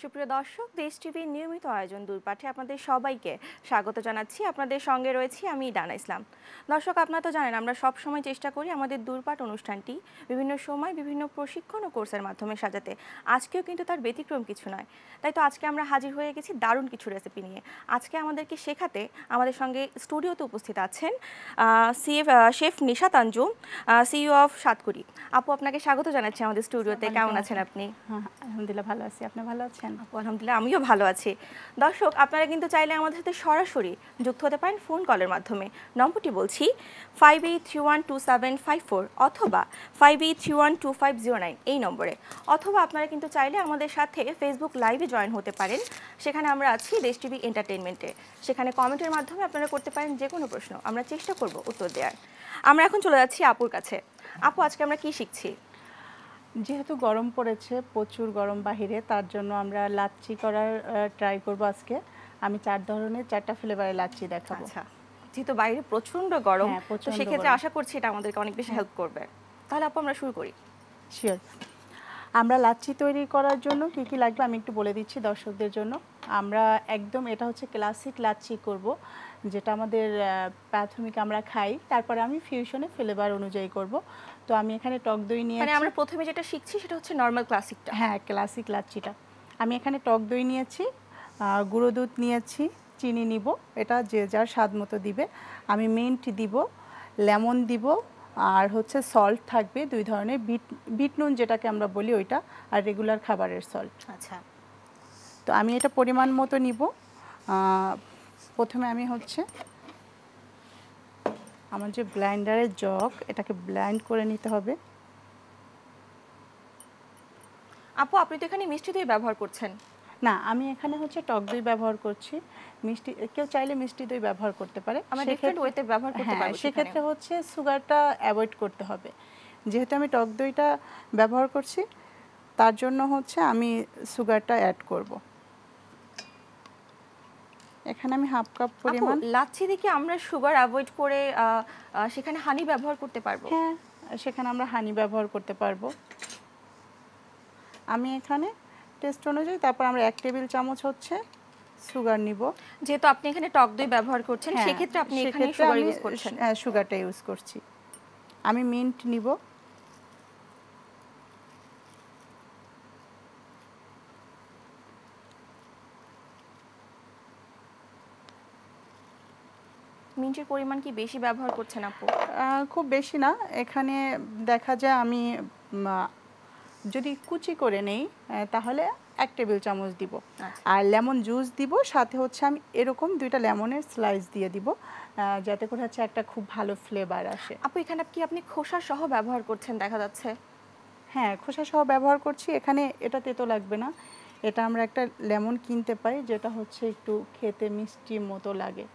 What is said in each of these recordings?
সুপ্রিয় দর্শক, দেশ টিভির নিয়মিত আয়োজন দূরপাঠে আপনাদের সবাইকে স্বাগত জানাচ্ছি। আপনাদের সঙ্গে রয়েছি আমি ডানা ইসলাম। দর্শক, আপনারা তো জানেন আমরা সব সময় চেষ্টা করি আমাদের দূরপাঠ অনুষ্ঠানটি বিভিন্ন সময় বিভিন্ন প্রশিক্ষণ ও কোর্সের মাধ্যমে সাজাতে। আজকেও কিন্তু তার ব্যতিক্রম কিছু নয়। তাই তো আজকে আমরা হাজির হয়ে গেছি দারুণ কিছু রেসিপি নিয়ে। আজকে আমাদেরকে শেখাতে আমাদের সঙ্গে স্টুডিওতে উপস্থিত আছেন chef Nishat Anjum, CEO of Satkuri. আপু, আপনাকে স্বাগত জানাচ্ছি আমাদের স্টুডিওতে। কেমন আছেন আপনি? আলহামদুলিল্লাহ ভালো আছি। আপনি ভালো আছেন? আপু, আলহামদুলিল্লাহ আমিও ভালো আছি। দর্শক, আপনারা কিন্তু চাইলে আমাদের সাথে সরাসরি যুক্ত হতে পারেন ফোন কলের মাধ্যমে। নম্বরটি বলছি 58312754 অথবা 58312509 এই নম্বরে। অথবা আপনারা কিন্তু চাইলে আমাদের সাথে ফেসবুক লাইভে জয়েন হতে পারেন। সেখানে আমরা আছি দেশ টিভি এন্টারটেইনমেন্টে। সেখানে কমেন্টের মাধ্যমে আপনারা করতে পারেন যে কোনো প্রশ্ন, আমরা চেষ্টা করব উত্তর দেওয়ার। আমরা এখন চলে যাচ্ছি আপুর কাছে। আপু, আজকে আমরা কি শিখছি? যেহেতু গরম পড়েছে, প্রচুর গরম বাহিরে, তার জন্য আমরা লাচ্ছি করার ট্রাই করব আজকে। আমি 4 ধরনের 4টা ফ্লেভারের লাচ্ছি দেখাবো। আচ্ছা, যেহেতু বাইরে প্রচন্ড গরম, তো সেক্ষেত্রে আশা করছি এটা আমাদেরকে অনেক বেশি হেল্প করবে। তাহলে আপু, আমরা শুরু করি। শিওর। আমরা লাচ্ছি তৈরি করার জন্য কি কি লাগবে আমি একটু বলে দিচ্ছি দর্শকদের জন্য। আমরা একদম এটা হচ্ছে ক্লাসিক লাচ্ছি করব, যেটা আমাদের প্রাথমিক আমরা খাই, তারপরে আমি ফিউশনে ফ্লেভার অনুযায়ী করব। তো আমি এখানে টক দই নিয়েছি। মানে আমরা প্রথমে যেটা শিখছি সেটা হচ্ছে নরমাল ক্লাসিকটা। হ্যাঁ, ক্লাসিক লাচ্ছিটা। আমি এখানে টক দই নিয়েছি, গুঁড়ো দুধ নিয়েছি, চিনি নিব, এটা যে যার স্বাদ মতো দিবে। আমি মিন্ট দিব, লেমন দিব, আর হচ্ছে সল্ট থাকবে 2 ধরনের, বিট নুন যেটাকে আমরা বলি ওইটা, আর রেগুলার খাবারের সল্ট। আচ্ছা, তো আমি এটা পরিমাণ মতো নিব। প্রথমে আমি হচ্ছে আমার যে ব্লেন্ডারের জগ, এটাকে ব্লেন্ড করে নিতে হবে। আপু, আপনি তো এখানে মিষ্টি দই ব্যবহার করছেন। না, আমি এখানে হচ্ছে টক দই ব্যবহার করছি। মিষ্টি কেউ চাইলে মিষ্টি দই ব্যবহার করতে পারে, আমরা ডিফারেন্ট ওয়েতে ব্যবহার করতে পারবো। সেক্ষেত্রে হচ্ছে সুগারটা অ্যাভয়েড করতে হবে। যেহেতু আমি টক দইটা ব্যবহার করছি, তার জন্য হচ্ছে আমি সুগারটা অ্যাড করব। এখানে আমি হাফ কাপ পরিমাণ। লাচ্ছি দেখে আমরা সুগার অ্যাভয়েড করে সেখানে হানি ব্যবহার করতে পারবো? হ্যাঁ, সেখানে আমরা হানি ব্যবহার করতে পারবো। আমি এখানে টেস্ট অনুযায়ী, তারপর আমরা 1 টেবিল চামচ হচ্ছে সুগার নিব। যেহেতু আপনি এখানে টক দই ব্যবহার করছেন, সেক্ষেত্রে আপনি এখানে সুগার ইউজ করছেন। হ্যাঁ, সুগারটা ইউজ করছি। আমি মিন্ট নিব। মিন্টের পরিমাণ কি বেশি ব্যবহার করছেন আপু? খুব বেশি না। এখানে দেখা যায় আমি যদি কুচি করে নেই তাহলে 1 টেবিল চামচ দিব। আর লেমন জুস দিব, সাথে হচ্ছে আমি এরকম 2টা লেমনের স্লাইস দিয়ে দিব, যাতে করে হচ্ছে একটা খুব ভালো ফ্লেভার আসে। আপু, এখানে কি আপনি খোসা সহ ব্যবহার করছেন দেখা যাচ্ছে? হ্যাঁ, খোসা সহ ব্যবহার করছি। এখানে এটা তেতো লাগবে না। এটা আমরা একটা লেমন কিনতে পাই, যেটা হচ্ছে একটু খেতে মিষ্টি মতো লাগে।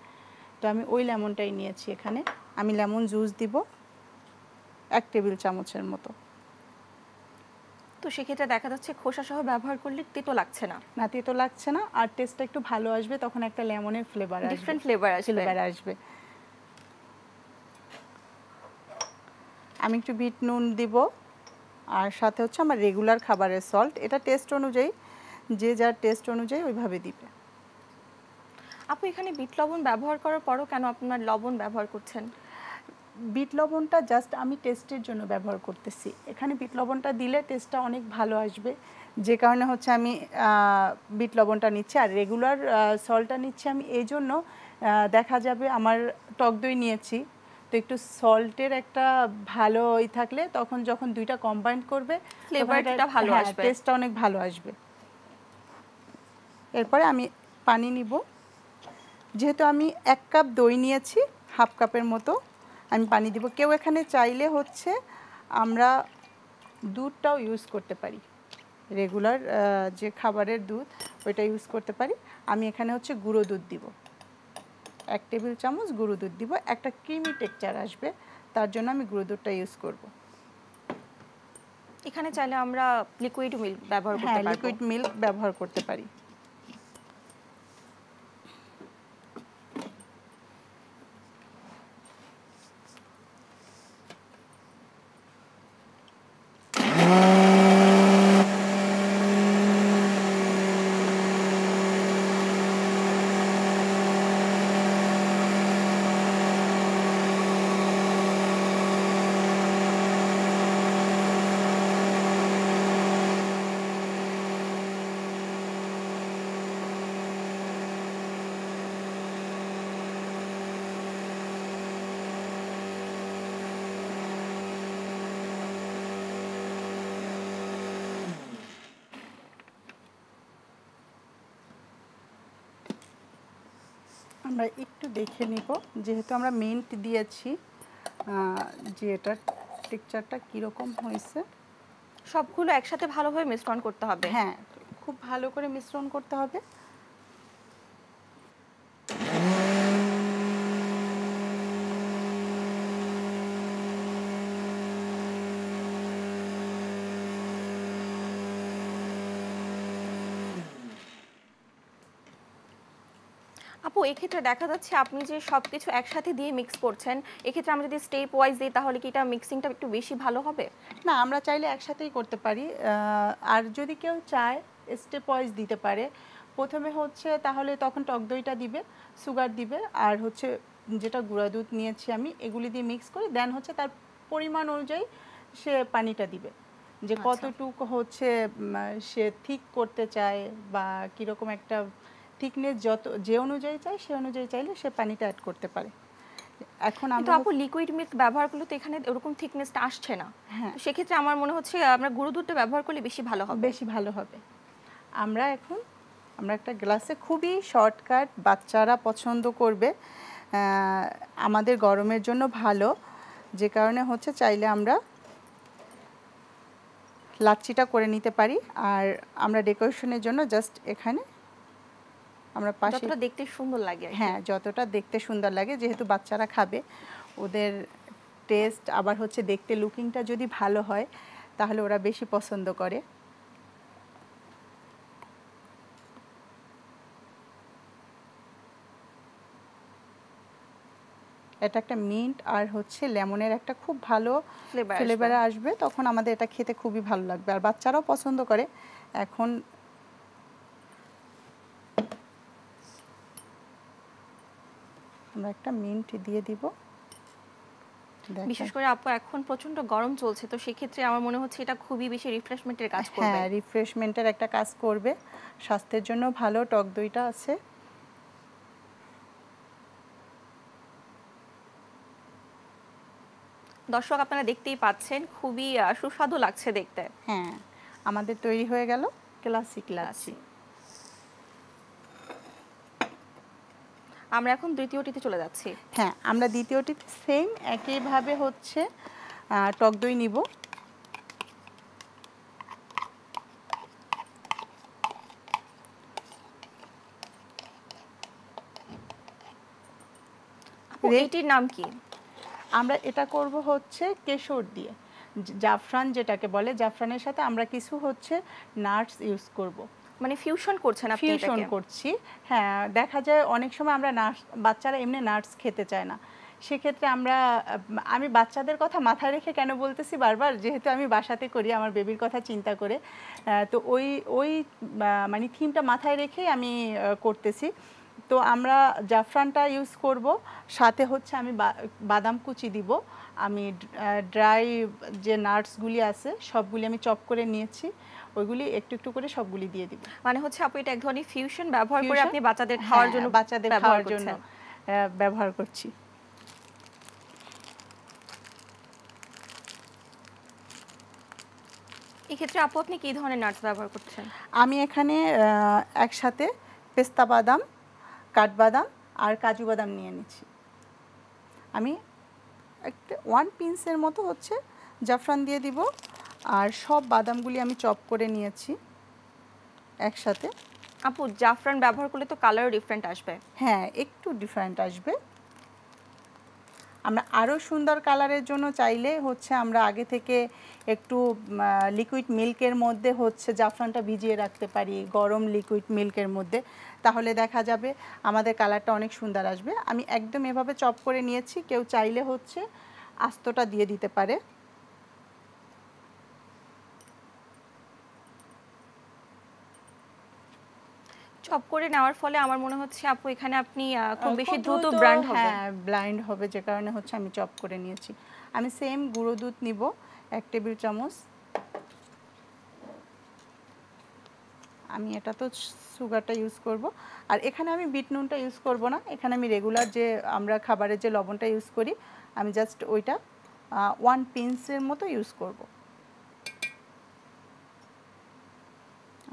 তো আমি ওই লেমনটাই নিয়েছি। এখানে আমি লেমন জুস দিব 1 টেবিল চামচের মতো। তো সেক্ষেত্রে দেখা যাচ্ছে খোসা সহ ব্যবহার করলে তেতো লাগছে না। না, তেতো লাগছে না, আর টেস্টটা একটু ভালো আসবে। তখন একটা লেমনের ফ্লেভার আসবে, ডিফারেন্ট ফ্লেভার আসবে। আমি একটু বিট নুন দিব, আর সাথে হচ্ছে আমার রেগুলার খাবারের সল্ট। এটা টেস্ট অনুযায়ী, যে যার টেস্ট অনুযায়ী ওইভাবে দিবে। আপু, এখানে বিট লবণ ব্যবহার করার পরও কেন আপনার লবণ ব্যবহার করছেন? বিট লবণটা জাস্ট আমি টেস্টের জন্য ব্যবহার করতেছি। এখানে বিট লবণটা দিলে টেস্টটা অনেক ভালো আসবে, যে কারণে হচ্ছে আমি বিট লবণটা নিচ্ছি। আর রেগুলার সল্টটা নিচ্ছি আমি এই জন্য, দেখা যাবে আমার টক দই নিয়েছি, তো একটু সল্টের একটা ভালো থাকলে তখন যখন 2টা কম্বাইন করবে ফ্লেভারটা ভালো আসবে, টেস্টটা অনেক ভালো আসবে। এরপরে আমি পানি নিব। যেহেতু আমি 1 কাপ দই নিয়েছি, হাফ কাপের মতো আমি পানি দিব। কেউ এখানে চাইলে হচ্ছে আমরা দুধটাও ইউজ করতে পারি, রেগুলার যে খাবারের দুধ ওইটা ইউজ করতে পারি। আমি এখানে হচ্ছে গুঁড়ো দুধ দিব, 1 টেবিল চামচ গুঁড়ো দুধ দিব। একটা ক্রিমি টেক্সচার আসবে, তার জন্য আমি গুঁড়ো দুধটা ইউজ করব। এখানে চাইলে আমরা লিকুইড মিল্ক ব্যবহার করতে পারি। লিকুইড মিল্ক ব্যবহার করতে পারি। আমরা একটু দেখে নিব, যেহেতু আমরা মিন্ট দিয়েছি, যে এটার টেক্সচারটা কীরকম হয়েছে। সবগুলো একসাথে ভালোভাবে মিশ্রণ করতে হবে। হ্যাঁ, খুব ভালো করে মিশ্রণ করতে হবে। আপু এক্ষেত্রে দেখা যাচ্ছে আপনি যে সবকিছু একসাথে দিয়ে মিক্স করছেন, এক্ষেত্রে আমরা যদি স্টেপ ওয়াইজ দিই তাহলে কি এটা মিক্সিংটা একটু বেশি ভালো হবে? না, আমরা চাইলে একসাথেই করতে পারি। আর যদি কেউ চায় স্টেপ ওয়াইজ দিতে পারে। প্রথমে হচ্ছে তাহলে তখন টক দইটা দিবে, সুগার দিবে, আর হচ্ছে যেটা গুঁড়া দুধ নিয়েছি আমি, এগুলি দিয়ে মিক্স করে দেন হচ্ছে তার পরিমাণ অনুযায়ী সে পানিটা দিবে, যে কতটুকু হচ্ছে সে ঠিক করতে চায় বা কীরকম একটা থিকনেস যে অনুযায়ী চায় সে অনুযায়ী চাইলে সে পানিটা অ্যাড করতে পারে। এখন কিন্তু আপু লিকুইড মিল্ক ব্যবহার করলে তো এখানে ওরকম থিকনেসটা আসছে না। হ্যাঁ, সেক্ষেত্রে আমার মনে হচ্ছে আমরা গুঁড়ো দুধটা ব্যবহার করলে বেশি ভালো হবে। বেশি ভালো হবে। আমরা একটা গ্লাসে, খুবই শর্টকাট, বাচ্চারা পছন্দ করবে, আমাদের গরমের জন্য ভালো, যে কারণে হচ্ছে চাইলে আমরা লাচ্ছিটা করে নিতে পারি। আর আমরা ডেকোরেশনের জন্য জাস্ট এখানে আমরা পাশে, যতটা দেখতে সুন্দর লাগে। হ্যাঁ, যতটা দেখতে সুন্দর লাগে, যেহেতু বাচ্চারা খাবে, ওদের টেস্ট আবার হচ্ছে দেখতে লুকিংটা যদি ভালো হয় তাহলে ওরা বেশি পছন্দ করে। এটা একটা মিন্ট আর হচ্ছে লেমনের একটা খুব ভালো ফ্লেভার আসবে, তখন আমাদের এটা খেতে খুবই ভালো লাগবে আর বাচ্চারাও পছন্দ করে। এখন আমরা একটা মিন্ট দিয়ে দিব। বিশেষ করে আপু এখন প্রচন্ড গরম চলছে, তো সেক্ষেত্রে আমার মনে হচ্ছে এটা খুবই বেশি রিফ্রেশমেন্টের কাজ করবে। হ্যাঁ, রিফ্রেশমেন্টের একটা কাজ করবে, স্বাস্থ্যের জন্য ভালো টক দইটা আছে। দর্শক আপনারা দেখতেই পাচ্ছেন খুবই সুস্বাদু লাগছে দেখতে। হ্যাঁ, আমাদের তৈরি হয়ে গেল ক্লাসিক লাচ্ছি। আমরা এখন দ্বিতীয়টিতে চলে যাচ্ছি। হ্যাঁ, আমরা দ্বিতীয়টিতে সেম একইভাবে হচ্ছে টক দই নিব। এটির নাম কি? আমরা এটা করব হচ্ছে কেশর দিয়ে, জাফরান যেটাকে বলে, জাফরানের সাথে আমরা কিছু হচ্ছে নাটস ইউজ করব। মানে ফিউশন করছেন আপনি? ফিউশন করছি, হ্যাঁ। দেখা যায় অনেক সময় আমরা বাচ্চারা এমনি নাটস খেতে চায় না, সেক্ষেত্রে আমি বাচ্চাদের কথা মাথায় রেখে কেন বলতেছি বারবার, যেহেতু আমি বাসাতে করি আমার বেবির কথা চিন্তা করে, তো ওই মানে থিমটা মাথায় রেখেই আমি করতেছি। তো আমরা জাফরানটা ইউজ করব, সাথে হচ্ছে আমি বাদাম কুচি দিব। আমি ড্রাই যে নাটসগুলি আছে সবগুলি আমি চপ করে নিয়েছি, ওইগুলি একটু একটু করে সবগুলি দিয়ে দিব। মানে হচ্ছে আপু এটা এক ধরনের ফিউশন ব্যবহার করে আপনি বাচ্চাদের খাওয়ার জন্য ব্যবহার করছি। এক্ষেত্রে আপু আপনি কি ধরনের নাটস ব্যবহার করছেন? আমি এখানে একসাথে পেস্তা বাদাম, কাঠবাদাম আর কাজু বাদাম নিয়ে নিচ্ছি। আমি একটা 1 পিঞ্চের মতো হচ্ছে জাফরান দিয়ে দিব, আর সব বাদামগুলি আমি চপ করে নিয়েছি একসাথে। আপু জাফরান ব্যবহার করলে তো কালারও ডিফারেন্ট আসবে। হ্যাঁ, একটু ডিফারেন্ট আসবে। আমরা আরও সুন্দর কালারের জন্য চাইলে হচ্ছে আমরা আগে থেকে একটু লিকুইড মিল্কের মধ্যে হচ্ছে জাফরানটা ভিজিয়ে রাখতে পারি, গরম লিকুইড মিল্কের মধ্যে, তাহলে দেখা যাবে আমাদের কালারটা অনেক সুন্দর আসবে। আমি একদম এভাবে চপ করে নিয়েছি, কেউ চাইলে হচ্ছে আস্তটা দিয়ে দিতে পারে। চপ করে নেওয়ার ফলে আমার মনে হচ্ছে আপু এখানে আপনি খুব বেশি দ্রুত ব্র্যান্ড হবে। হ্যাঁ, ব্লাইন্ড হবে, যে কারণে হচ্ছে আমি চপ করে নিয়েছি। আমি সেম গুঁড়ো দুধ নিব 1 টেবিল চামচ। আমি এটা তো সুগারটা ইউজ করব, আর এখানে আমি বিট নুনটা ইউজ করব না, এখানে আমি রেগুলার যে আমরা খাবারের যে লবণটা ইউজ করি আমি জাস্ট ওইটা 1 পিঞ্চের মতো ইউজ করব।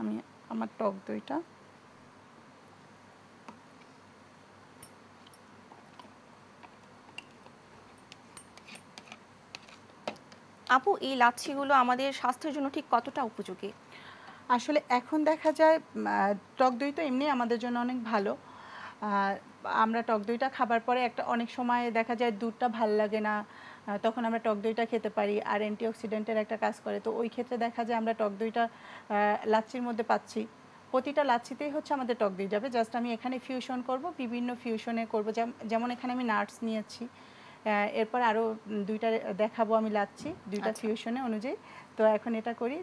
আমি আমার টক দইটা আপু এই লাচ্ছিগুলো আমাদের স্বাস্থ্যের জন্য ঠিক কতটা উপযোগী? আসলে এখন দেখা যায় টক দই তো এমনি আমাদের জন্য অনেক ভালো। আর আমরা টক দইটা খাবার পরে অনেক সময় দেখা যায় দুধটা ভাল লাগে না, তখন আমরা টক দইটা খেতে পারি, আর অ্যান্টিঅক্সিডেন্টের একটা কাজ করে। তো ওই ক্ষেত্রে দেখা যায় আমরা টক দইটা লাচ্ছির মধ্যে পাচ্ছি। প্রতিটা লাচ্ছিতেই হচ্ছে আমাদের টক দই যাবে। জাস্ট আমি এখানে ফিউশন করব, বিভিন্ন ফিউশনে করব। যেমন এখানে আমি নাটস নিয়েছি, এরপর আরও 2টা দেখাবো আমি লাচ্ছি 2টা ফিউশনে অনুযায়ী। তো এখন এটা করি,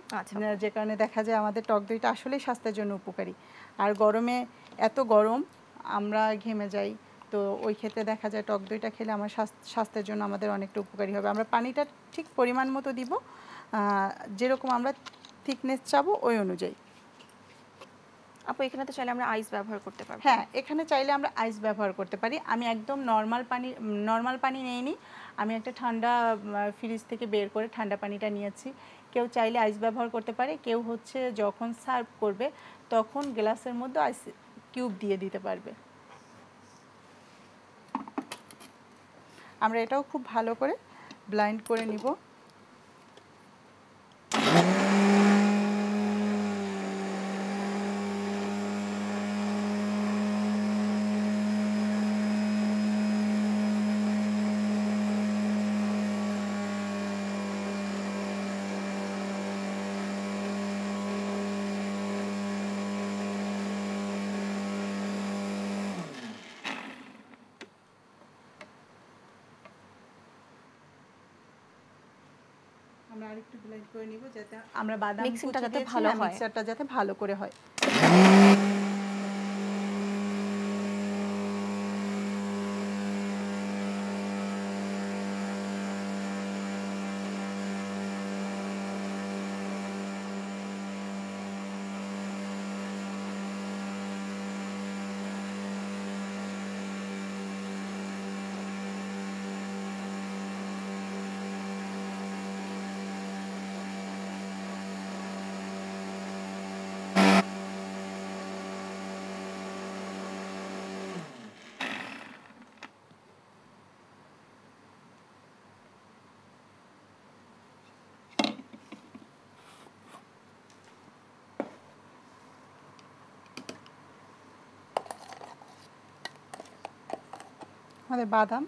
যে কারণে দেখা যায় আমাদের টক দইটা আসলেই স্বাস্থ্যের জন্য উপকারী। আর গরমে এত গরম আমরা ঘেমে যাই, তো ওই ক্ষেত্রে দেখা যায় টক দইটা খেলে আমার স্বাস্থ্যের জন্য আমাদের অনেকটা উপকারী হবে। আমরা পানিটা ঠিক পরিমাণ মতো দিব, যেরকম আমরা থিকনেস চাবো ওই অনুযায়ী। আপু এখানে তো চাইলে আমরা আইস ব্যবহার করতে পারবো? হ্যাঁ, এখানে চাইলে আমরা আইস ব্যবহার করতে পারি। আমি একদম নর্মাল পানি নেইনি, আমি একটা ঠান্ডা ফ্রিজ থেকে বের করে ঠান্ডা পানিটা নিয়েছি। কেউ চাইলে আইস ব্যবহার করতে পারে, কেউ হচ্ছে যখন সার্ভ করবে তখন গ্লাসের মধ্যে আইস কিউব দিয়ে দিতে পারবে। আমরা এটাও খুব ভালো করে ব্লাইন্ড করে নিব। আমরা আরেকটু ব্লেন্ড করে নিব যাতে আমরা বাদাম মিক্সিংটা যাতে দিয়েছি, ভালো হয়, মিক্সারটা যাতে ভালো করে হয়। আমাদের বাদাম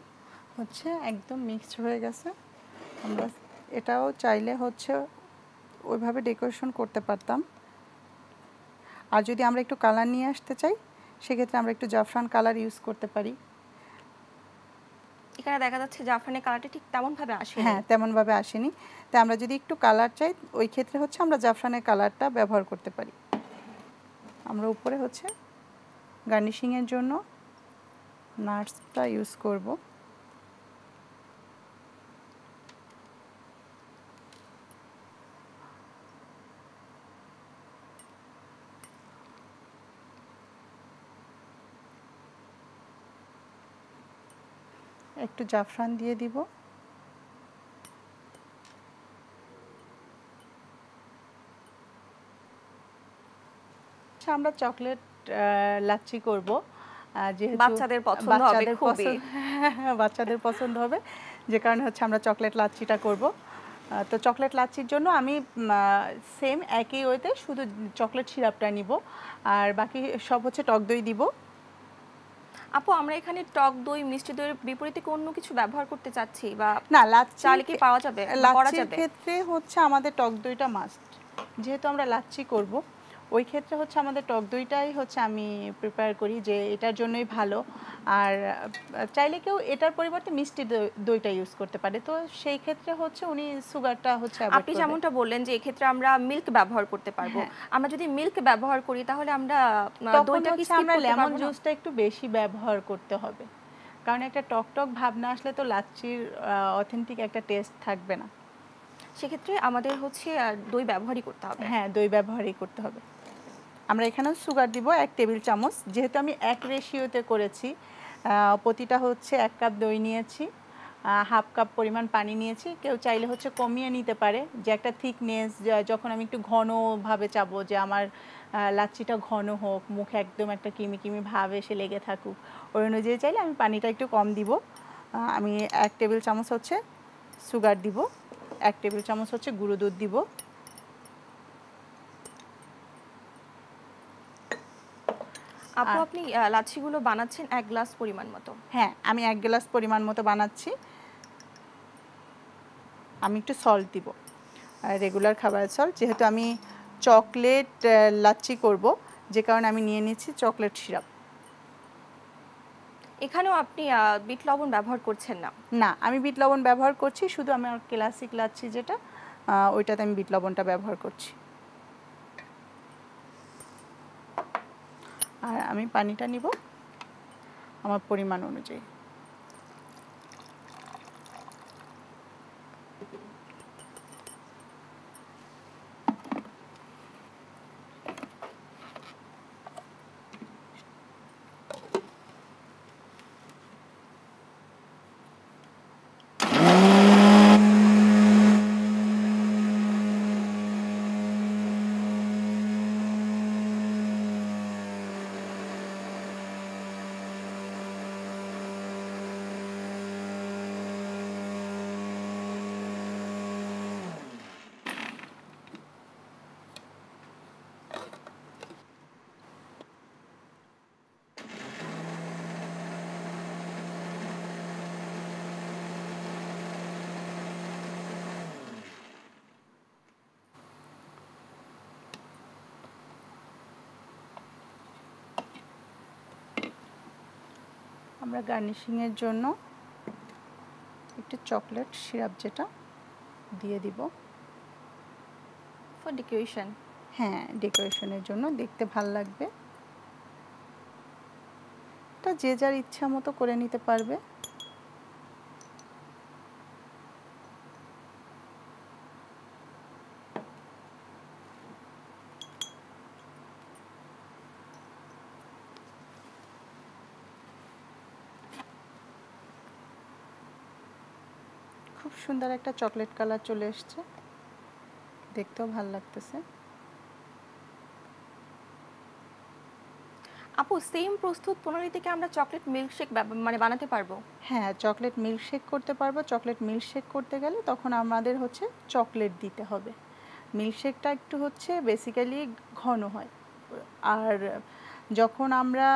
হচ্ছে একদম মিক্সড হয়ে গেছে। আমরা এটাও চাইলে হচ্ছে ওইভাবে ডেকোরেশন করতে পারতাম, আর যদি আমরা একটু কালার নিয়ে আসতে চাই সেক্ষেত্রে আমরা একটু জাফরান কালার ইউজ করতে পারি। এখানে দেখা যাচ্ছে জাফরানের কালারটা ঠিক তেমনভাবে আসেনি। হ্যাঁ, তেমনভাবে আসেনি। তাই আমরা যদি একটু কালার চাই ওই ক্ষেত্রে হচ্ছে আমরা জাফরানের কালারটা ব্যবহার করতে পারি। আমরা উপরে হচ্ছে গার্নিশিংয়ের জন্য নাটসটা ইউজ করব। একটু জাফরান দিয়ে দিব। আমরা চকলেট লাচ্ছি করব, যেহেতু বাচ্চাদের পছন্দ হবে খুবই। বাচ্চাদের পছন্দ হবে, যে কারণে হচ্ছে আমরা চকলেট লাচ্ছিটা করব। তো চকলেট লাচ্ছির জন্য আমি সেম একই ওয়েতে শুধু চকলেট সিরাপটা নিব, আর বাকি সব হচ্ছে টক দই দিব। আপু আমরা এখানে টক দই, মিষ্টি দইয়ের বিপরীতে অন্য কিছু ব্যবহার করতে চাচ্ছি, বা না, চাইলে কি পাওয়া যাবে, করা যাবে? ক্ষেত্রে হচ্ছে আমাদের টক দইটা মাস্ট, যেহেতু আমরা লাচ্ছি করব ওই ক্ষেত্রে হচ্ছে আমাদের টক দইটাই হচ্ছে আমি প্রিপেয়ার করি, যে এটার জন্যই ভালো। আর চাইলে কেউ এটার পরিবর্তে মিষ্টি দইটা ইউজ করতে পারে, তো সেই ক্ষেত্রে হচ্ছে উনি সুগারটা হচ্ছে অ্যাভয়েড আপনি করবে। যেমনটা বললেন যে এক্ষেত্রে আমরা মিল্ক ব্যবহার করতে পারবো, আমরা যদি মিল্ক ব্যবহার করি তাহলে আমরা দইটা কি স্কিপ আমরা করতে লেমন পারবো না? জুসটা একটু বেশি ব্যবহার করতে হবে, কারণ একটা টক টক ভাব না আসলে তো লাচ্ছির অথেন্টিক একটা টেস্ট থাকবে না। সেক্ষেত্রে আমাদের হচ্ছে দই ব্যবহারই করতে হবে। হ্যাঁ, দই ব্যবহারই করতে হবে। আমরা এখানেও সুগার দিব 1 টেবিল চামচ, যেহেতু আমি এক রেশিওতে করেছি। প্রতিটা হচ্ছে 1 কাপ দই নিয়েছি, হাফ কাপ পরিমাণ পানি নিয়েছি। কেউ চাইলে হচ্ছে কমিয়ে নিতে পারে, যে একটা থিকনেস, যখন আমি একটু ঘনভাবে চাবো যে আমার লাচ্ছিটা ঘন হোক, মুখে একদম একটা কিমি কিমি ভাব এসে লেগে থাকুক, ওই অনুযায়ী চাইলে আমি পানিটা একটু কম দিব। আমি 1 টেবিল চামচ হচ্ছে সুগার দিব। 1 টেবিল চামচ হচ্ছে গুঁড়ো দুধ দিব। আপু আপনি লাচ্ছিগুলো বানাচ্ছেন 1 গ্লাস পরিমাণ মতো। হ্যাঁ, আমি 1 গ্লাস পরিমাণ মতো বানাচ্ছি। আমি একটু সল্ট দিব, রেগুলার খাবারের সল্ট, যেহেতু আমি চকলেট লাচ্ছি করব, যে কারণে আমি নিয়ে নিচ্ছি চকলেট সিরাপ। এখানেও আপনি বিট লবণ ব্যবহার করছেন না? না, আমি বিট লবণ ব্যবহার করছি, শুধু আমার ক্লাসিক লাচ্ছি যেটা ওইটাতে আমি বিট লবণটা ব্যবহার করছি। আর আমি পানিটা নিব আমার পরিমাণ অনুযায়ী। আমরা গার্নিশিংয়ের জন্য একটু চকলেট সিরাপ যেটা দিয়ে দিব ফর ডেকোরেশন। হ্যাঁ, ডেকোরেশনের জন্য দেখতে ভাল লাগবে। এটা যে যার ইচ্ছা মতো করে নিতে পারবে। খুব সুন্দর একটা চকলেট কালার চলে এসছে, দেখতেও ভালো লাগতেছে। আপু সেম প্রস্তুত প্রণালী থেকে আমরা চকলেট মিল্কশেক মানে বানাতে পারবো? হ্যাঁ, চকলেট মিল্কশেক করতে পারবো। চকলেট মিল্কশেক করতে গেলে তখন আমাদের হচ্ছে চকলেট দিতে হবে। মিল্কশেকটা একটু হচ্ছে বেসিক্যালি ঘন হয়, আর যখন আমরা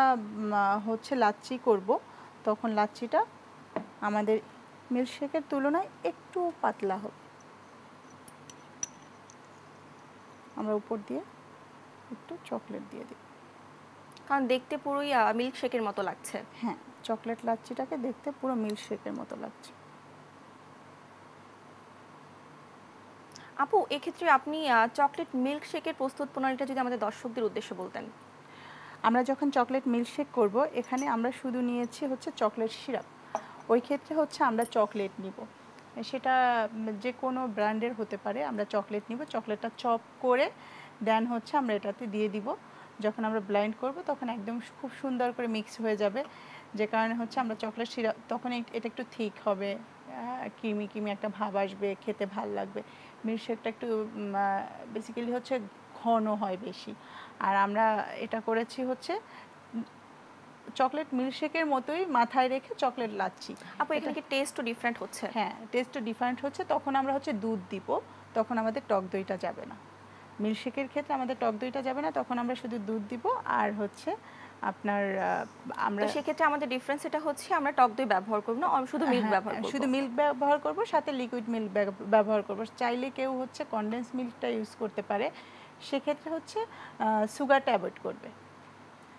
হচ্ছে লাচ্ছি করব তখন লাচ্ছিটা আমাদের মিল্কশেকের তুলনায় একটু পাতলা হবে। আমরা উপর দিয়ে একটু চকলেট দিয়ে দিই, কারণ দেখতে পুরোই মিল্কশেকের মতো লাগছে। হ্যাঁ, চকলেট লাচ্ছিটাকে দেখতে পুরো মিল্কশেকের মতো লাগছে। আপু এক্ষেত্রে আপনি চকলেট মিল্কশেকের প্রস্তুত প্রণালীটা যদি আমাদের দর্শকদের উদ্দেশ্যে বলতেন। আমরা যখন চকলেট মিল্কশেক করব, এখানে আমরা শুধু নিয়েছি হচ্ছে চকলেট সিরাপ। ওই ক্ষেত্রে হচ্ছে আমরা চকলেট নিব, সেটা যে কোনো ব্র্যান্ডের হতে পারে। আমরা চকলেট নিব, চকলেটটা চপ করে দেন হচ্ছে আমরা এটাতে দিয়ে দিব। যখন আমরা ব্লেন্ড করব তখন একদম খুব সুন্দর করে মিক্স হয়ে যাবে, যে কারণে হচ্ছে আমরা চকলেট সিরাপ তখন এটা একটু থিক হবে, ক্রিমি ক্রিমি একটা ভাব আসবে, খেতে ভাল লাগবে। মিল্কশেকটা একটু বেসিক্যালি হচ্ছে ঘন হয় বেশি। আর আমরা এটা করেছি হচ্ছে চকলেট মিল্কশেকের মতোই মাথায় রেখে চকলেট লাচ্ছি। আপু এখানে কি টেস্টও ডিফারেন্ট হচ্ছে? হ্যাঁ, টেস্টও ডিফারেন্ট হচ্ছে। তখন আমরা হচ্ছে দুধ দিব, তখন আমাদের টক দইটা যাবে না। মিল্কশেকের ক্ষেত্রে আমাদের টক দইটা যাবে না, তখন আমরা শুধু দুধ দিব। আর হচ্ছে আপনার আমরা সেক্ষেত্রে আমাদের ডিফারেন্স এটা হচ্ছে আমরা টক দই ব্যবহার করব না, শুধু মিল্ক ব্যবহার করব। শুধু মিল্ক ব্যবহার করব, সাথে লিকুইড মিল্ক ব্যবহার করব। চাইলে কেউ হচ্ছে কনডেন্স মিল্কটা ইউজ করতে পারে, সেক্ষেত্রে হচ্ছে সুগারটা অ্যাভয়েড করবে,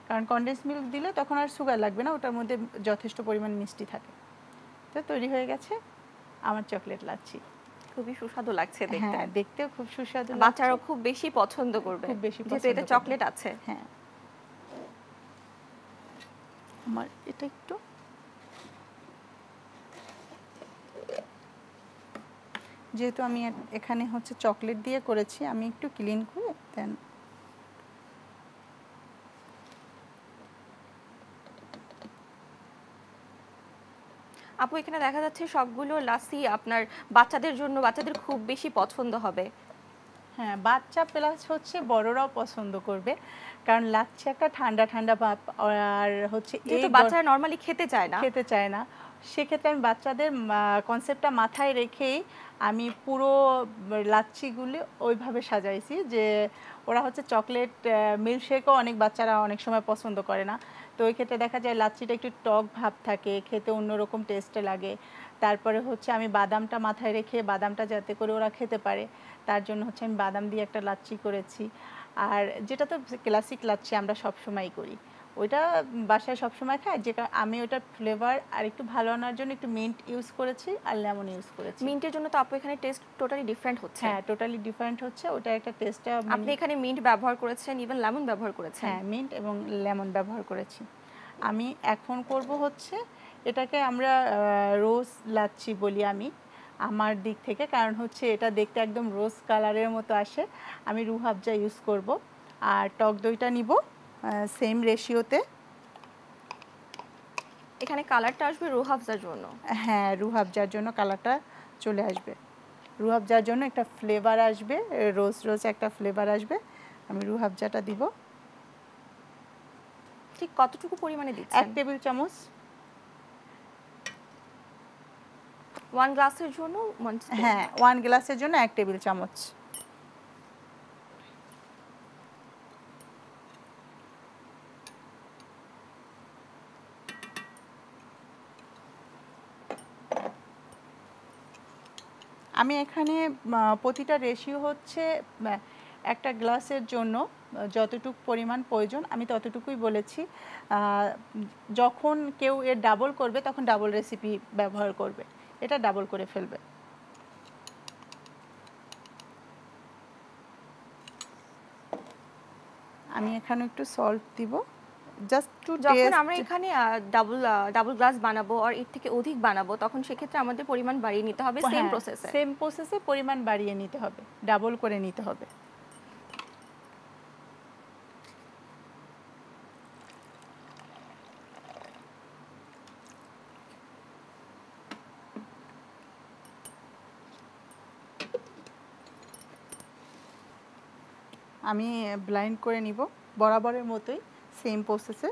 কারণ কনডেন্স মিল্ক দিলে তখন আর সুগার লাগবে না, ওটার মধ্যে যথেষ্ট পরিমাণ মিষ্টি থাকে। তো তৈরি হয়ে গেছে আমার চকলেট লাচ্ছি। খুবই সুস্বাদু লাগছে দেখতে। হ্যাঁ, দেখতেও খুব সুস্বাদু, বাচ্চারাও খুব বেশি পছন্দ করবে, খুব বেশি যেহেতু এতে চকলেট আছে। হ্যাঁ, আমার এটা একটু যেহেতু আমি এখানে হচ্ছে চকলেট দিয়ে করেছি, আমি একটু ক্লিন করে দেন আপু এখানে দেখা যাচ্ছে সবগুলো লাসি আপনার বাচ্চাদের জন্য, বাচ্চাদের খুব বেশি পছন্দ হবে। হ্যাঁ, বাচ্চা প্লাস হচ্ছে বড়রাও পছন্দ করবে, কারণ লাচ্ছি একটা ঠান্ডা ঠান্ডা ভাব, আর হচ্ছে যেহেতু বাচ্চারা নরমালি খেতে চায় না, সেক্ষেত্রে আমি বাচ্চাদের কনসেপ্টটা মাথায় রেখেই আমি পুরো লাচ্ছিগুলি ওইভাবে সাজাইছি যে ওরা হচ্ছে চকলেট মিল্কশেকও অনেক বাচ্চারা অনেক সময় পছন্দ করে না, তো ওই ক্ষেত্রে দেখা যায় লাচ্ছিটা একটু টক ভাব থাকে, খেতে অন্যরকম টেস্টে লাগে। তারপরে হচ্ছে আমি বাদামটা মাথায় রেখে বাদামটা যাতে করে ওরা খেতে পারে তার জন্য হচ্ছে আমি বাদাম দিয়ে একটা লাচ্ছি করেছি। আর যেটা তো ক্লাসিক লাচ্ছি আমরা সবসময় করি, ওইটা বাসায় সবসময় খাই, যেটা আমি ওটার ফ্লেভার আর একটু ভালো আনার জন্য একটু মিন্ট ইউজ করেছি আর লেমন ইউজ করেছি। মিন্টের জন্য তো আপু এখানে টেস্ট টোটালি ডিফারেন্ট হচ্ছে। হ্যাঁ, টোটালি ডিফারেন্ট হচ্ছে, ওটা একটা টেস্টটা আপনি এখানে মিন্ট ব্যবহার করেছেন, ইভেন লেমন ব্যবহার করেছেন। হ্যাঁ, মিন্ট এবং লেমন ব্যবহার করেছি। আমি এখন করব হচ্ছে এটাকে আমরা রোজ লাচ্ছি বলি আমি আমার দিক থেকে, কারণ হচ্ছে এটা দেখতে একদম রোজ কালারের মতো আসে। আমি রুহ আফজা ইউজ করব আর টক দইটা নিব সেম রেশিওতে। এখানে কালারটা আসবে রুহ আফজার জন্য। হ্যাঁ, রুহ আফজার জন্য কালারটা চলে আসবে, রুহ আফজার জন্য একটা ফ্লেভার আসবে, রোজ রোজ একটা ফ্লেভার আসবে। আমি রুহ আফজাটা দিব। ঠিক কতটুকু পরিমাণে দিচ্ছেন? 1 টেবিল চামচ। 1 গ্লাসের জন্য 1 স্পুন। হ্যাঁ, 1 গ্লাসের জন্য 1 টেবিল চামচ। আমি এখানে প্রতিটা রেশিও হচ্ছে একটা গ্লাসের জন্য যতটুকু পরিমাণ প্রয়োজন আমি ততটুকুই বলেছি। যখন কেউ এর ডাবল করবে তখন ডাবল রেসিপি ব্যবহার করবে, এটা ডাবল করে ফেলবে। আমি এখানে একটু সল্ট দিব জাস্ট টু টেস্ট। যখন আমরা এখানে ডাবল গ্লাস বানাবো আর এর থেকে অধিক বানাবো তখন সেক্ষেত্রে আমাদের পরিমাণ বাড়িয়ে নিতে হবে সেম প্রসেসে। সেম প্রসেসে পরিমাণ বাড়িয়ে নিতে হবে, ডাবল করে নিতে হবে। আমি ব্লাইন্ড করে নিব বরাবরের মতোই সেম প্রসেসে।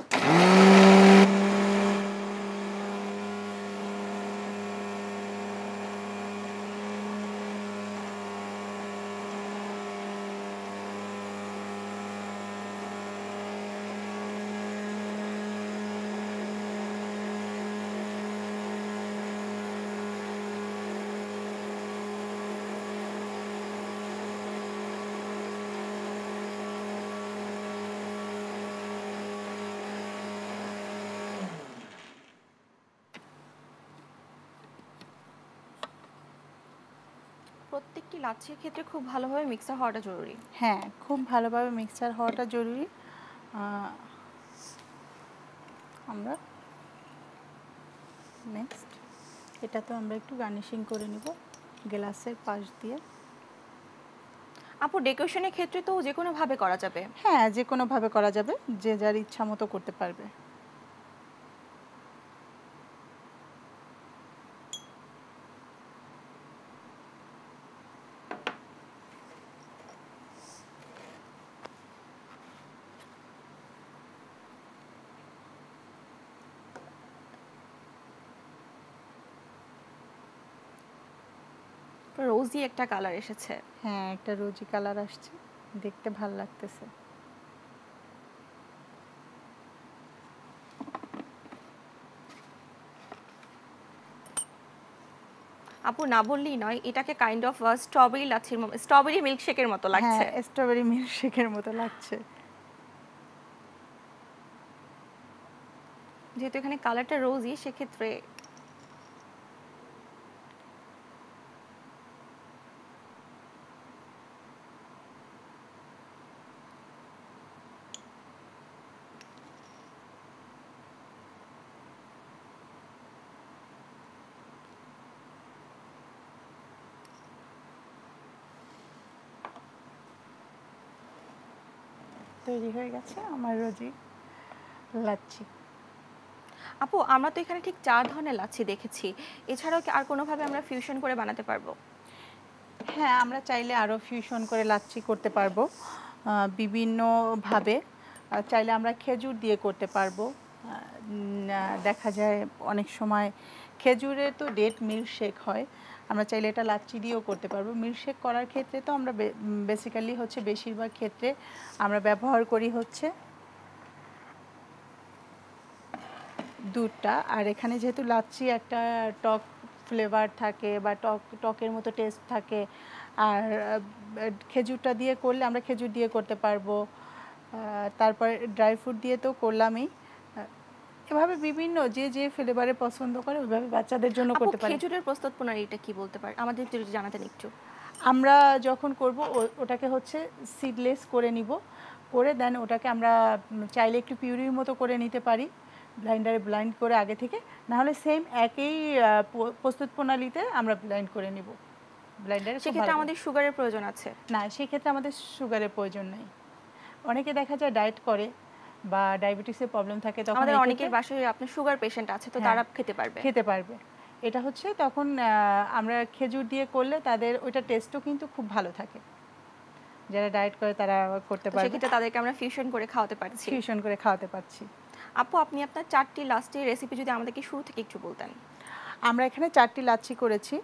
প্রত্যেকটি লাচ্ছির ক্ষেত্রে খুব ভালোভাবে মিক্সার হওয়াটা জরুরি। হ্যাঁ, খুব ভালোভাবে মিক্সার হওয়াটা জরুরি। আমরা নেক্সট এটা তো আমরা একটু গার্নিশিং করে নিব গ্লাসের পাশ দিয়ে। আপু ডেকোরেশনের ক্ষেত্রে তো যে কোনো ভাবে করা যাবে। হ্যাঁ, যে কোনো ভাবে করা যাবে, যে যার ইচ্ছা মতো করতে পারবে। রোজি একটা কালার এসেছে। হ্যাঁ, একটা রোজি কালার আসছে, দেখতে ভালো লাগতেছে। আপু না বললেই নয়, এটাকে কাইন্ড অফ স্ট্রবেরি লাচ্ছির স্ট্রবেরি মিল্কশেকের মতো লাগছে। হ্যাঁ, স্ট্রবেরি মিল্কশেকের মতো লাগছে। যেহেতু এখানে কালারটা রোজি সেক্ষেত্রে তৈরি হয়ে গেছে আমার রোজি লাচ্ছি। আপু আমরা তো এখানে ঠিক 4 ধরনের লাচ্ছি দেখেছি, এছাড়াও কি আর কোনোভাবে আমরা ফিউশন করে বানাতে পারবো? হ্যাঁ, আমরা চাইলে আরও ফিউশন করে লাচ্ছি করতে পারবো বিভিন্নভাবে। চাইলে আমরা খেজুর দিয়ে করতে পারবো। দেখা যায় অনেক সময় খেজুরে তো ডেট মিল্ক শেক হয়, আমরা চাইলে এটা লাচ্ছি দিয়েও করতে পারবো। মিল্ক শেক করার ক্ষেত্রে তো আমরা বেসিক্যালি হচ্ছে বেশিরভাগ ক্ষেত্রে আমরা ব্যবহার করি হচ্ছে দুধটা। আর এখানে যেহেতু লাচ্ছি একটা টক ফ্লেভার থাকে বা টকের মতো টেস্ট থাকে, আর খেজুরটা দিয়ে করলে আমরা খেজুর দিয়ে করতে পারবো, তারপরে ড্রাই ফ্রুট দিয়ে তো করলামই। এভাবে বিভিন্ন যে যে ফ্লেভারে পছন্দ করে ওইভাবে বাচ্চাদের জন্য করতে পারি। খেজুরের প্রস্তুত প্রণালীটা কি বলতে পারেন আমাদের যদি জানাতেন একটু। আমরা যখন করব ওটাকে হচ্ছে সিডলেস করে নিব, করে দেন ওটাকে আমরা চাইলে একটু পিউরির মতো করে নিতে পারি, ব্লাইন্ডারে ব্লাইন্ড করে আগে থেকে, না হলে সেম একই প্রস্তুত প্রণালীতে আমরা ব্লাইন্ড করে নিব ব্লাইন্ডারে। সেক্ষেত্রে আমাদের সুগারের প্রয়োজন আছে না, সেক্ষেত্রে আমাদের সুগারের প্রয়োজন নেই। অনেকে দেখা যায় ডায়েট করে বা ডায়াবেটিসের প্রবলেম থাকে, তখন আমাদের অনেকের বাসায় আপনার সুগার পেশেন্ট আছে, তো তারা খেতে পারবে। এটা হচ্ছে তখন আমরা খেজুর দিয়ে করলে তাদের ওইটা টেস্টও কিন্তু খুব ভালো থাকে, যারা ডায়েট করে তারা করতে পারবে। সেক্ষেত্রে তাদেরকে আমরা ফিউশন করে খাওয়াতে পারছি। আপু, আপনি আপনার 4টি লাচ্ছির রেসিপি যদি আমাদেরকে শুরু থেকে একটু বলতেন। আমরা এখানে 4টি লাচ্ছি করেছি।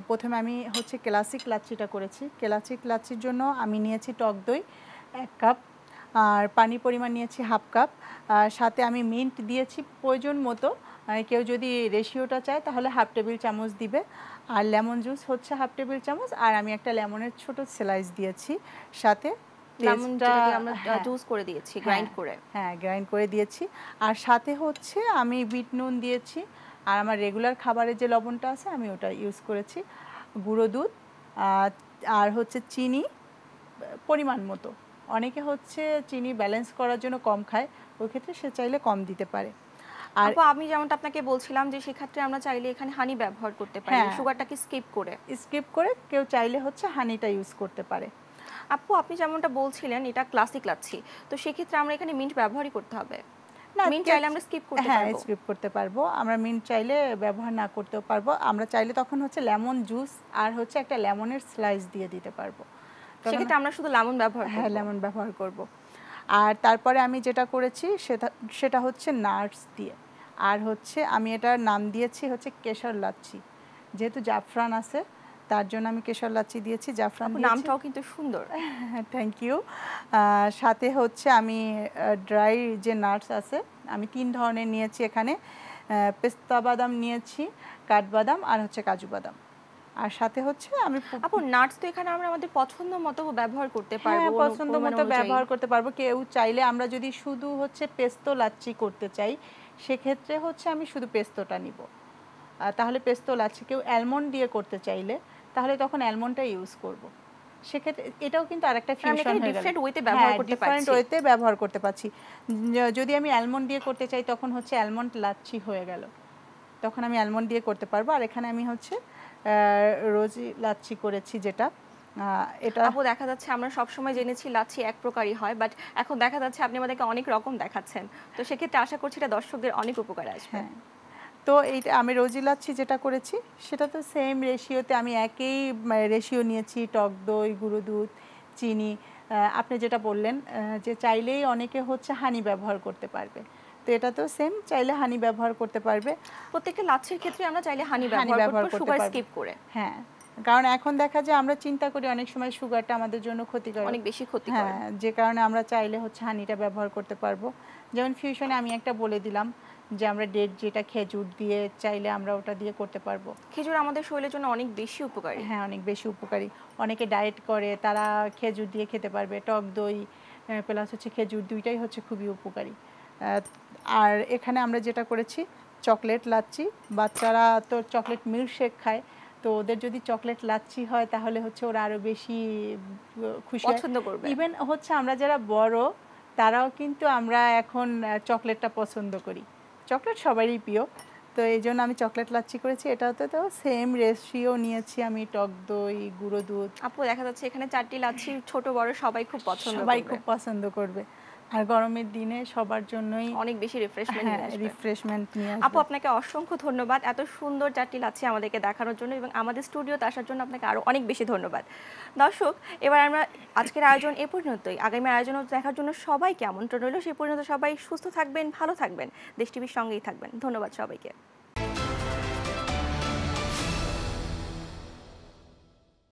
প্রথমে আমি হচ্ছে ক্লাসিক লাচ্ছিটা করেছি। ক্লাসিক লাচ্ছির জন্য আমি নিয়েছি টক দই 1 কাপ, আর পানি পরিমাণ নিয়েছি 1/2 কাপ, সাথে আমি মিন্ট দিয়েছি প্রয়োজন মতো। কেউ যদি রেশিওটা চায় তাহলে 1/2 টেবিল চামচ দিবে, আর লেমন জুস হচ্ছে 1/2 টেবিল চামচ, আর আমি একটা লেমনের ছোট স্লাইস দিয়েছি সাথে। লেমনটাকে আমরা জুস করে দিয়েছি, গ্রাইন্ড করে। হ্যাঁ, গ্রাইন্ড করে দিয়েছি। আর সাথে হচ্ছে আমি বিট নুন দিয়েছি, আর আমার রেগুলার খাবারের যে লবণটা আছে আমি ওটা ইউজ করেছি, গুঁড়ো দুধ, আর হচ্ছে চিনি পরিমাণ মতো। অনেকে হচ্ছে চিনি ব্যালেন্স করার জন্য কম খায়, ওই ক্ষেত্রে সে চাইলে কম দিতে পারে। আর আমি যেমনটা আপনাকে বলছিলাম যে সেক্ষেত্রে আমরা চাইলে এখানে হানি ব্যবহার করতে পারি, সুগারটাকে স্কিপ করে কেউ চাইলে হচ্ছে হানিটা ইউজ করতে পারে। আপু, আপনি যেমনটা বলছিলেন এটা ক্লাসিক লাচ্ছি, তো সেক্ষেত্রে আমরা এখানে মিন্ট ব্যবহারই করতে হবে না? মিন্ট চাইলে আমরা স্কিপ করতে পারবো, আমরা মিন্ট চাইলে ব্যবহার না করতেও পারবো। আমরা চাইলে তখন হচ্ছে লেমন জুস আর হচ্ছে একটা লেমনের স্লাইস দিয়ে দিতে পারবো। সেক্ষেত্রে আমরা শুধু লেমন ব্যবহার করব। আর তারপরে আমি যেটা করেছি সেটা হচ্ছে নাটস দিয়ে, আর হচ্ছে আমি এটার নাম দিয়েছি হচ্ছে কেশর লাচ্ছি। যেহেতু জাফরান আছে তার জন্য আমি কেশর লাচ্ছি দিয়েছি। জাফরান নামটাও কিন্তু সুন্দর। Thank you. সাথে হচ্ছে আমি ড্রাই যে নাটস আছে আমি 3 ধরনের নিয়েছি এখানে, পেস্তা বাদাম নিয়েছি, কাঠবাদাম, আর হচ্ছে কাজু বাদাম। আর সাথে হচ্ছে আমি নাটস তো এখানে আমরা আমাদের পছন্দ মতো ব্যবহার করতে পারবো। পছন্দ মতো ব্যবহার করতে পারবো। কেউ চাইলে আমরা যদি শুধু হচ্ছে পেস্তো লাচ্ছি করতে চাই সেক্ষেত্রে হচ্ছে আমি শুধু পেস্তোটা নিব, তাহলে পেস্তো লাচ্ছি। কেউ অ্যালমন্ড দিয়ে করতে চাইলে তাহলে তখন অ্যালমন্ডটা ইউজ করব। সেক্ষেত্রে এটাও কিন্তু আরেকটা ফিউশন হয়ে গেল, ডিফারেন্ট ওয়েতে ব্যবহার করতে পারছি। যদি আমি অ্যালমন্ড দিয়ে করতে চাই তখন হচ্ছে অ্যালমন্ড লাচ্ছি হয়ে গেল, তখন আমি অ্যালমন্ড দিয়ে করতে পারবো। আর এখানে আমি হচ্ছে রোজি লাচ্ছি করেছি, যেটা এটা আপু দেখা যাচ্ছে আমরা সবসময় জেনেছি লাচ্ছি এক প্রকারই হয়, বাট এখন দেখা যাচ্ছে আপনি আমাদেরকে অনেক রকম দেখাচ্ছেন, তো সেক্ষেত্রে আশা করছি এটা দর্শকদের অনেক উপকার আসবে। তো এইটা আমি রোজি লাচ্ছি যেটা করেছি সেটা তো সেম রেশিওতে আমি একই রেশিও নিয়েছি, টক দই, গুঁড়ো দুধ, চিনি। আপনি যেটা বললেন যে চাইলেই অনেকে হচ্ছে হানি ব্যবহার করতে পারবে, তো এটা তো সেম, চাইলে হানি ব্যবহার করতে পারবে। প্রত্যেকটা লাচ্ছির ক্ষেত্রে আমরা চাইলে হানি ব্যবহার করতে সুগার স্কিপ করে। হ্যাঁ, কারণ এখন দেখা যায় আমরা চিন্তা করি অনেক সময় সুগারটা আমাদের জন্য ক্ষতিকর, অনেক বেশি ক্ষতিকর, যে কারণে আমরা চাইলে হচ্ছে হানিটা ব্যবহার করতে পারবো। যেমন ফিউশনে আমি একটা বলে দিলাম যে আমরা ডেট যেটা খেজুর দিয়ে চাইলে আমরা ওটা দিয়ে করতে পারবো। খেজুর আমাদের শরীরের জন্য অনেক বেশি উপকারী। হ্যাঁ, অনেক বেশি উপকারী। অনেকে ডায়েট করে তারা খেজুর দিয়ে খেতে পারবে, টক দই প্লাস হচ্ছে খেজুর দুইটাই হচ্ছে খুবই উপকারী। আর এখানে আমরা যেটা করেছি চকলেট লাচ্ছি, বাচ্চারা তো চকলেট মিল্ক শেক খায়, তো ওদের যদি চকলেট লাচ্ছি হয় তাহলে হচ্ছে ওরা আরও বেশি খুশি পছন্দ করবে। ইভেন হচ্ছে আমরা যারা বড় তারাও কিন্তু আমরা এখন চকলেটটা পছন্দ করি, চকলেট সবারই প্রিয়, তো এই জন্য আমি চকলেট লাচ্ছি করেছি। এটাতে তো সেম রেশিও নিয়েছি আমি, টক দই, গুঁড়ো দুধ। আপু দেখা যাচ্ছে এখানে 4টি লাচ্ছি ছোট বড় সবাই খুব পছন্দ করবে, আর গরমের দিনে সবার জন্যই অনেক বেশি রিফ্রেশমেন্ট নিয়ে আসবে। আপু আপনাকে অসংখ্য ধন্যবাদ এত সুন্দর 4টি লাচ্ছি আমাদেরকে দেখানোর জন্য এবং আমাদের স্টুডিওতে আসার জন্য আপনাকে আরো অনেক বেশি ধন্যবাদ। দর্শক, এবার আমরা আজকের আয়োজন এ পর্যন্তই। আগামী আয়োজন দেখার জন্য সবাইকে আমন্ত্রণ রইল। সেই পর্যন্ত সবাই সুস্থ থাকবেন, ভালো থাকবেন, দেশ টিভির সঙ্গেই থাকবেন। ধন্যবাদ সবাইকে।